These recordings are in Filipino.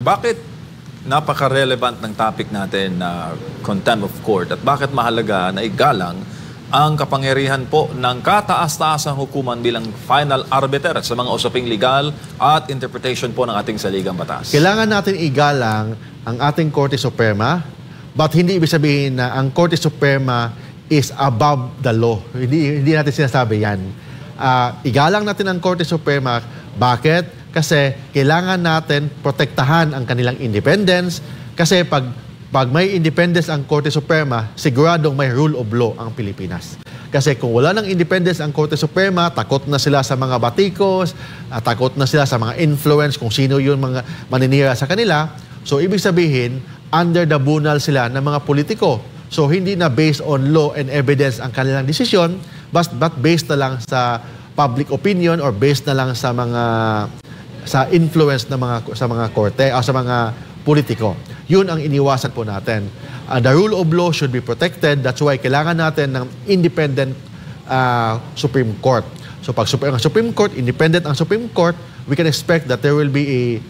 bakit napaka-relevant ng topic natin na contempt of court at bakit mahalaga na igalang ang kapangyarihan po ng kataas-taasang hukuman bilang final arbiter sa mga usaping legal at interpretation po ng ating saligang batas? Kailangan natin igalang ang ating Korte Suprema, but hindi ibig sabihin na ang Korte Suprema is above the law. Hindi natin sinasabi yan. Igalang natin ang Korte Suprema. Bakit? Kasi kailangan natin protektahan ang kanilang independence. Kasi pag may independence ang Korte Suprema, siguradong may rule of law ang Pilipinas. Kasi kung wala ng independence ang Korte Suprema, takot na sila sa mga batikos, takot na sila sa mga influence, kung sino yung mga maninira sa kanila. So, ibig sabihin, under the bunal sila ng mga politiko. So, hindi na based on law and evidence ang kanilang desisyon, but based na lang sa public opinion or based na lang sa influence sa mga korte o sa mga politiko. Yun ang iniwasan po natin. The rule of law should be protected. That's why kailangan natin ng independent Supreme Court. So pag ang Supreme Court, independent ang Supreme Court, we can expect that there will be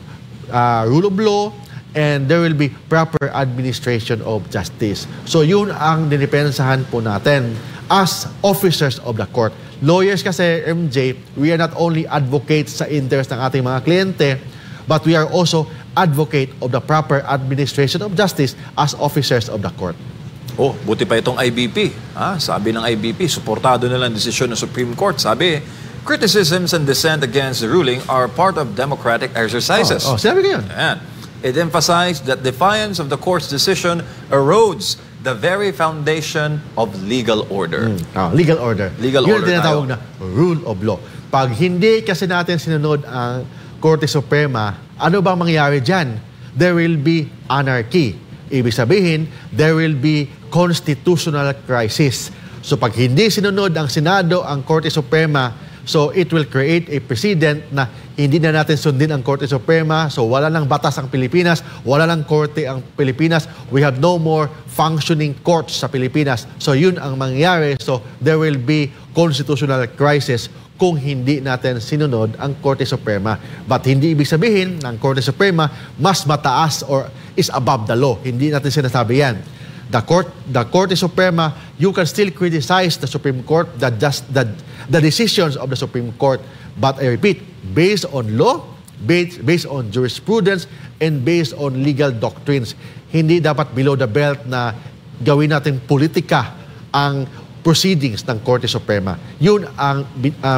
a rule of law and there will be proper administration of justice. So yun ang dinipensahan po natin as officers of the court. Lawyers kasi, MJ, we are not only advocates sa interest ng ating mga kliyente, but we are also advocate of the proper administration of justice as officers of the court. Oh, buti pa itong IBP. Sabi ng IBP, suportado nila ang desisyon ng Supreme Court. Sabi, criticisms and dissent against the ruling are part of democratic exercises. Sinabi ko yun. And it emphasized that defiance of the court's decision erodes the very foundation of legal order. Legal order. Legal yun order yung tinatawag na rule of law. Pag hindi kasi natin sinunod ang Korte Suprema, ano bang mangyayari dyan? There will be anarchy. Ibig sabihin, there will be constitutional crisis. So pag hindi sinunod ang Senado, ang Korte Suprema, so it will create a precedent na hindi na natin sundin ang Korte Suprema. So wala nang batas ang Pilipinas, wala nang korte ang Pilipinas. We have no more functioning courts sa Pilipinas. So yun ang mangyayari. So there will be constitutional crisis kung hindi natin sinunod ang Korte Suprema. But hindi ibig sabihin ng Korte Suprema mas mataas or is above the law. Hindi natin sinasabi yan. The Korte Suprema, you can still criticize the Supreme Court, the decisions of the Supreme Court. But I repeat, based on law, based on jurisprudence, and based on legal doctrines. Hindi dapat below the belt na gawin natin politika ang proceedings ng Korte Suprema. Yun ang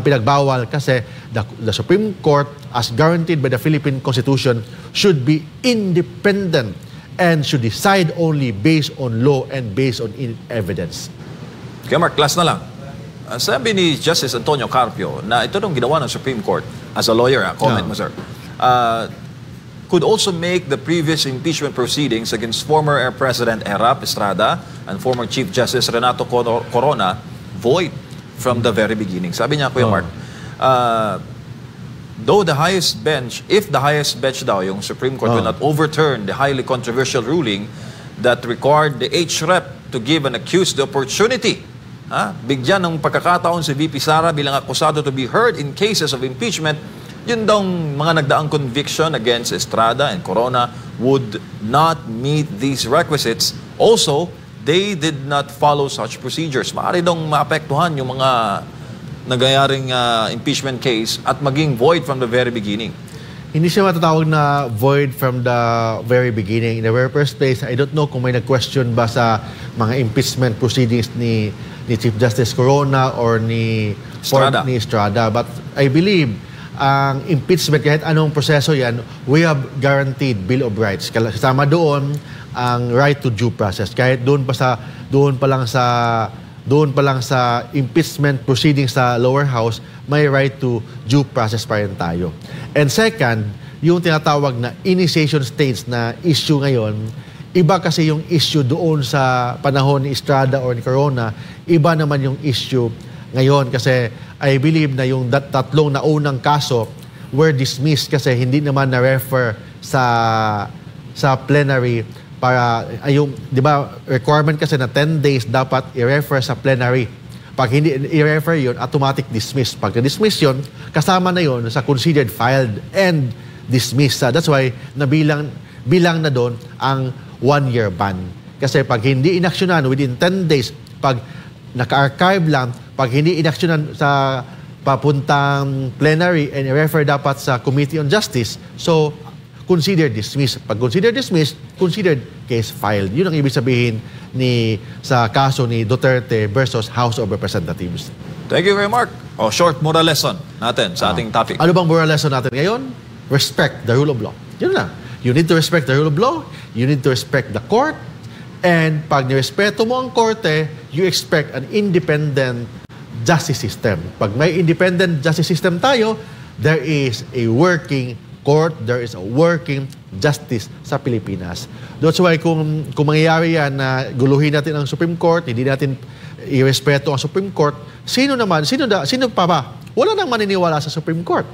pinagbawal kasi the Supreme Court, as guaranteed by the Philippine Constitution, should be independent and should decide only based on law and based on evidence. Kaya Mark, last na lang. Sabi ni Justice Antonio Carpio na ito nung ginawa ng Supreme Court, as a lawyer, comment mo sir, could also make the previous impeachment proceedings against former Air President Erap Estrada and former Chief Justice Renato Corona void from the very beginning. Sabi niya, Kuya Mark, though the highest bench, if the highest bench daw, yung Supreme Court will not overturn the highly controversial ruling that required the HREP to give an accused the opportunity, bigyan ng pagkakataon si VP Sara bilang akusado to be heard in cases of impeachment, yun daw mga nagdaang conviction against Estrada and Corona would not meet these requisites. Also, they did not follow such procedures. Maaari daw maapektuhan yung mga nagayaring impeachment case at maging void from the very beginning. Hindi siya matatawag na void from the very beginning. In the very first place, I don't know kung may nag-question ba sa mga impeachment proceedings ni Chief Justice Corona or ni Estrada. But I believe ang impeachment, kahit anong proseso yan, we have guaranteed Bill of Rights. Kasama doon ang right to due process. Kahit doon pa lang sa impeachment proceedings sa lower house, may right to due process pa rin tayo. And second, yung tinatawag na initiation stage na issue ngayon, iba kasi yung issue doon sa panahon ni Estrada or ni Corona, iba naman yung issue ngayon kasi I believe na yung tatlong naunang kaso were dismissed kasi hindi naman na-refer sa plenary para yung, di ba, requirement kasi na 10 days dapat i-refer sa plenary. Pag hindi i-refer yun, automatic dismiss. Pag dismiss yun, kasama na yun sa considered filed and dismissed. That's why nabilang bilang na doon ang 1-year ban. Kasi pag hindi inaksyonan within 10 days, pag naka-archive lang, pag hindi inaksyonan sa papuntang plenary and refer dapat sa Committee on Justice, so considered dismissed. Pag considered dismissed, considered case filed. Yun ang ibig sabihin sa kaso ni Duterte versus House of Representatives. Thank you very much. Short moral lesson natin sa ating topic. Ano bang moral lesson natin ngayon? Respect the rule of law. Yun lang. You need to respect the rule of law. You need to respect the court. And pag nirespeto mo ang korte, you expect an independent justice system. Pag may independent justice system tayo, there is a working court, there is a working justice sa Pilipinas. That's why kung mangyayari yan na guluhin natin ang Supreme Court, hindi natin irespeto ang Supreme Court, sino pa ba? Wala nang maniniwala sa Supreme Court.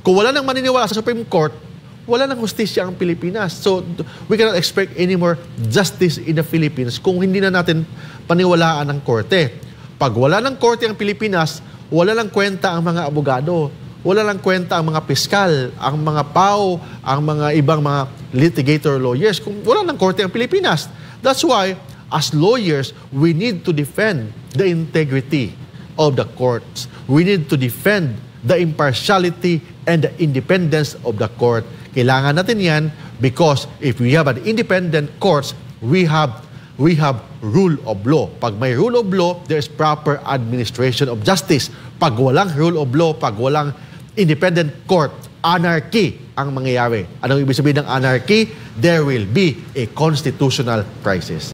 Kung wala nang maniniwala sa Supreme Court, wala nang hustisya ang Pilipinas. So, we cannot expect any more justice in the Philippines kung hindi na natin paniwalaan ang korte. Pag wala ng korte ang Pilipinas, wala lang kwenta ang mga abogado. Wala lang kwenta ang mga piskal, ang mga PAO, ang mga ibang mga litigator lawyers. Kung wala ng korte ang Pilipinas. That's why, as lawyers, we need to defend the integrity of the courts. We need to defend the impartiality and the independence of the court. Kailangan natin yan because if we have an independent courts, we have rule of law. Pag may rule of law, there is proper administration of justice. Pag walang rule of law, pag walang independent court, anarchy ang mangyayari. Anong ibig sabihin ng anarchy? There will be a constitutional crisis.